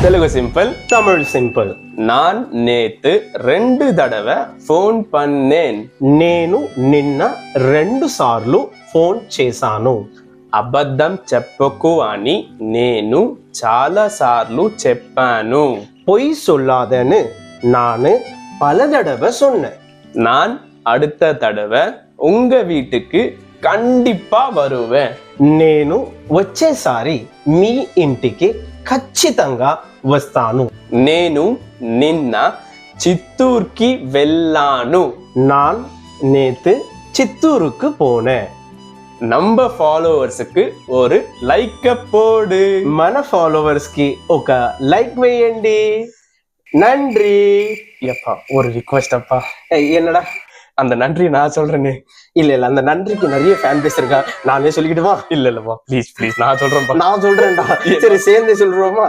Telugu simple Tamil simple. நான் நேத்து 2 தடவை ఫోన్ పన్నేన్. నేను నిన్న 2 సార్లు ఫోన్ చేశాను. అబద్ధం చెప్పకు అని నేను చాలా సార్లు చెప్పాను. பொய் சொல்லாதன்னு நானு பல தடவை சொன்னேன். நான் அடுத்த தடவை உங்க வீட்டுக்கு கண்டிப்பா வருவேன். నేను వచ్చేసారి మీ ఇంటికి ఖచ్చితంగా వస్తాను. నేను నిన్న చిత్తూర్కి వెళ్ళాను. நான் நேத்து சித்தூருக்கு போனேன். நம்ம ఫాలోవర్స్కి ஒரு లైక్ పోడు. మన ఫాలోవర్స్ కి ఒక లైక్ వేయండి. நன்றி. எப்பா ஒரு ரிக்வெஸ்ட் அப்பா, என்னடா? அந்த நன்றி நான் சொல்றேனே. இல்ல அந்த நன்றிக்கு நிறைய ஃபேன் பேஸ் இருக்கா, நானே சொல்லிக்கிட்டுமா? இல்லப்பா ப்ளீஸ் நான் சொல்றேன்ப்பா. நான் சொல்றேன்டா. சரி சேர்ந்து சொல்றோமா?